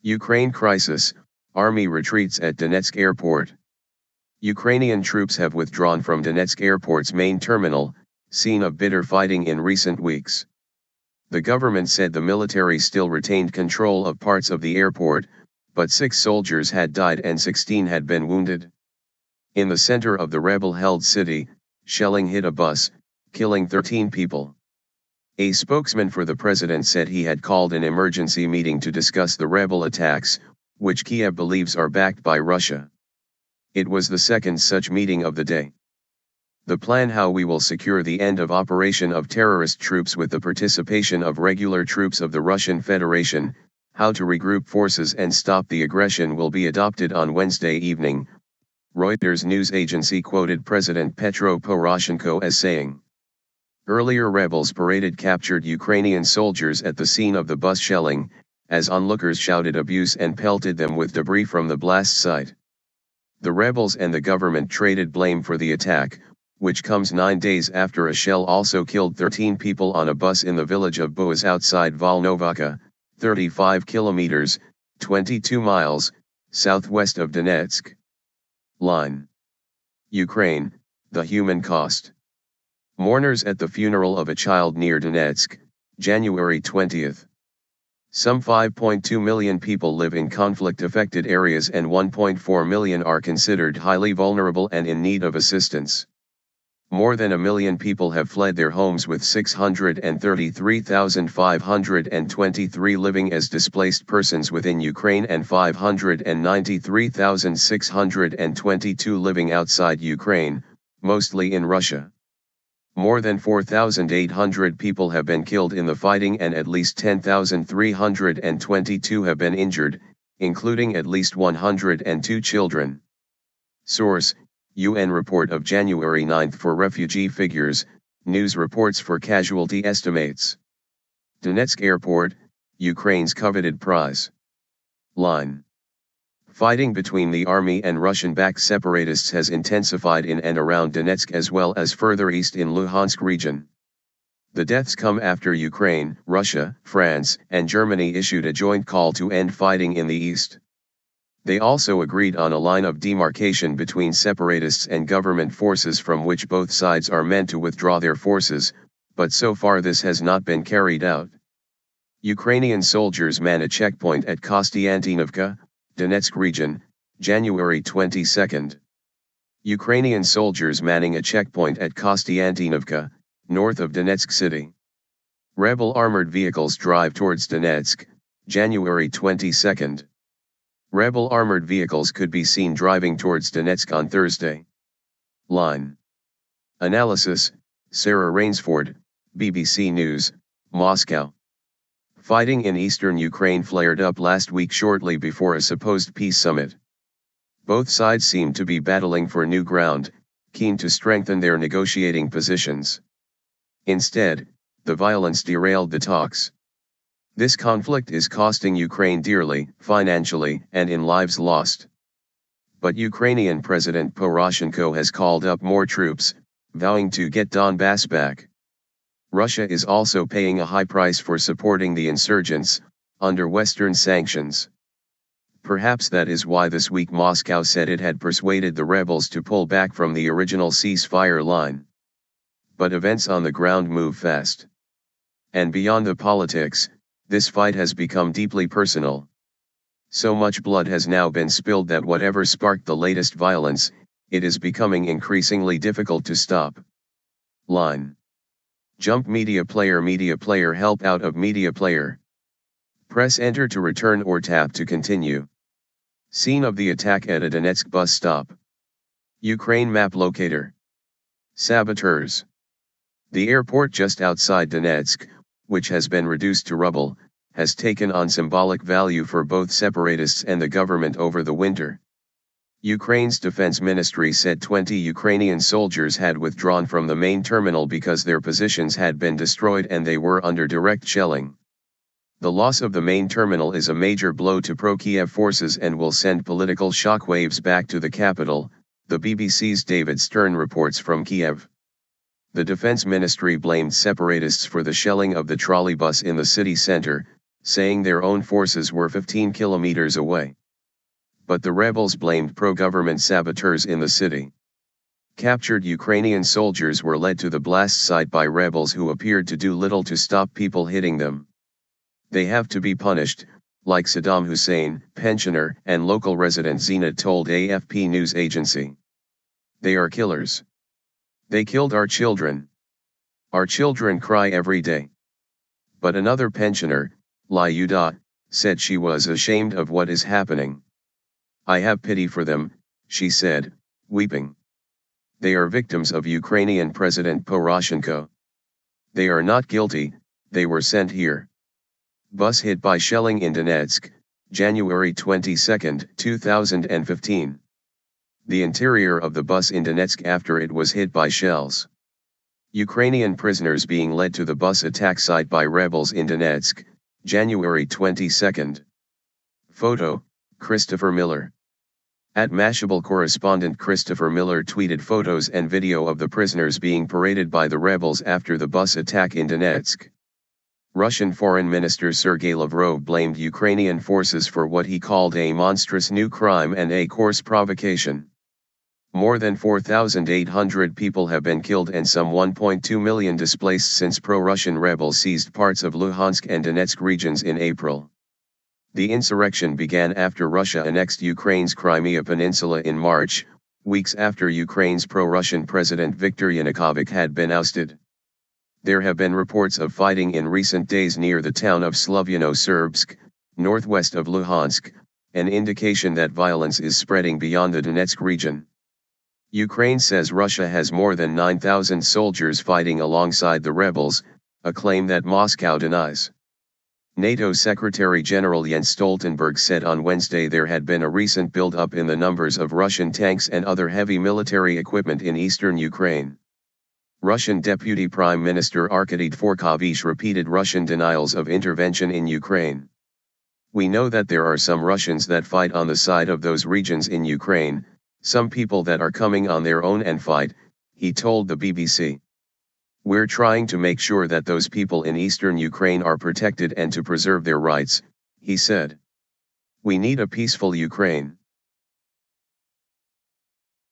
Ukraine crisis, army retreats at Donetsk airport. Ukrainian troops have withdrawn from Donetsk airport's main terminal, scene of bitter fighting in recent weeks. The government said the military still retained control of parts of the airport, but 6 soldiers had died and 16 had been wounded. In the center of the rebel-held city, shelling hit a bus, killing 13 people. A spokesman for the president said he had called an emergency meeting to discuss the rebel attacks, which Kiev believes are backed by Russia. It was the second such meeting of the day. The plan: how we will secure the end of operation of terrorist troops with the participation of regular troops of the Russian Federation, how to regroup forces and stop the aggression will be adopted on Wednesday evening, Reuters news agency quoted President Petro Poroshenko as saying. Earlier rebels paraded captured Ukrainian soldiers at the scene of the bus shelling, as onlookers shouted abuse and pelted them with debris from the blast site. The rebels and the government traded blame for the attack, which comes 9 days after a shell also killed 13 people on a bus in the village of Boaz outside Volnovakha, 35 kilometers, 22 miles, southwest of Donetsk. Line. Ukraine, the human cost. Mourners at the funeral of a child near Donetsk, January 20. Some 5.2 million people live in conflict-affected areas and 1.4 million are considered highly vulnerable and in need of assistance. More than 1 million people have fled their homes, with 633,523 living as displaced persons within Ukraine and 593,622 living outside Ukraine, mostly in Russia. More than 4,800 people have been killed in the fighting and at least 10,322 have been injured, including at least 102 children. Source: UN report of January 9 for refugee figures, news reports for casualty estimates. Donetsk airport, Ukraine's coveted prize. Line. Fighting between the army and Russian-backed separatists has intensified in and around Donetsk as well as further east in Luhansk region. The deaths come after Ukraine, Russia, France, and Germany issued a joint call to end fighting in the east. They also agreed on a line of demarcation between separatists and government forces from which both sides are meant to withdraw their forces, but so far this has not been carried out. Ukrainian soldiers man a checkpoint at Kostiantinovka, Donetsk region, January 22. Ukrainian soldiers manning a checkpoint at Kostiantinovka, north of Donetsk city. Rebel armored vehicles drive towards Donetsk, January 22. Rebel armored vehicles could be seen driving towards Donetsk on Thursday. Line. Analysis: Sarah Rainsford, BBC News, Moscow. Fighting in eastern Ukraine flared up last week shortly before a supposed peace summit. Both sides seem to be battling for new ground, keen to strengthen their negotiating positions. Instead, the violence derailed the talks. This conflict is costing Ukraine dearly, financially and in lives lost. But Ukrainian President Poroshenko has called up more troops, vowing to get Donbass back. Russia is also paying a high price for supporting the insurgents, under Western sanctions. Perhaps that is why this week Moscow said it had persuaded the rebels to pull back from the original ceasefire line. But events on the ground move fast. And beyond the politics, this fight has become deeply personal. So much blood has now been spilled that whatever sparked the latest violence, it is becoming increasingly difficult to stop. Line. Jump media player help out of media player. Press enter to return or tap to continue. Scene of the attack at a Donetsk bus stop. Ukraine map locator. Saboteurs. The airport just outside Donetsk, which has been reduced to rubble, has taken on symbolic value for both separatists and the government over the winter. Ukraine's defense ministry said 20 Ukrainian soldiers had withdrawn from the main terminal because their positions had been destroyed and they were under direct shelling. The loss of the main terminal is a major blow to pro-Kiev forces and will send political shockwaves back to the capital, the BBC's David Stern reports from Kiev. The defense ministry blamed separatists for the shelling of the trolleybus in the city center, saying their own forces were 15 kilometers away. But the rebels blamed pro-government saboteurs in the city. Captured Ukrainian soldiers were led to the blast site by rebels who appeared to do little to stop people hitting them. They have to be punished, like Saddam Hussein, pensioner and local resident Zina told AFP news agency. They are killers. They killed our children. Our children cry every day. But another pensioner, Lyuda, said she was ashamed of what is happening. I have pity for them, she said, weeping. They are victims of Ukrainian President Poroshenko. They are not guilty, they were sent here. Bus hit by shelling in Donetsk, January 22, 2015. The interior of the bus in Donetsk after it was hit by shells. Ukrainian prisoners being led to the bus attack site by rebels in Donetsk, January 22. Photo, Christopher Miller. At Mashable correspondent Christopher Miller tweeted photos and video of the prisoners being paraded by the rebels after the bus attack in Donetsk. Russian Foreign Minister Sergei Lavrov blamed Ukrainian forces for what he called a monstrous new crime and a coarse provocation. More than 4,800 people have been killed and some 1.2 million displaced since pro-Russian rebels seized parts of Luhansk and Donetsk regions in April. The insurrection began after Russia annexed Ukraine's Crimea Peninsula in March, weeks after Ukraine's pro-Russian President Viktor Yanukovych had been ousted. There have been reports of fighting in recent days near the town of Slovyano-Serbsk, northwest of Luhansk, an indication that violence is spreading beyond the Donetsk region. Ukraine says Russia has more than 9,000 soldiers fighting alongside the rebels, a claim that Moscow denies. NATO Secretary General Jens Stoltenberg said on Wednesday there had been a recent build-up in the numbers of Russian tanks and other heavy military equipment in eastern Ukraine. Russian Deputy Prime Minister Arkady Dvorkovich repeated Russian denials of intervention in Ukraine. We know that there are some Russians that fight on the side of those regions in Ukraine, some people that are coming on their own and fight, he told the BBC. We're trying to make sure that those people in eastern Ukraine are protected and to preserve their rights, he said. We need a peaceful Ukraine.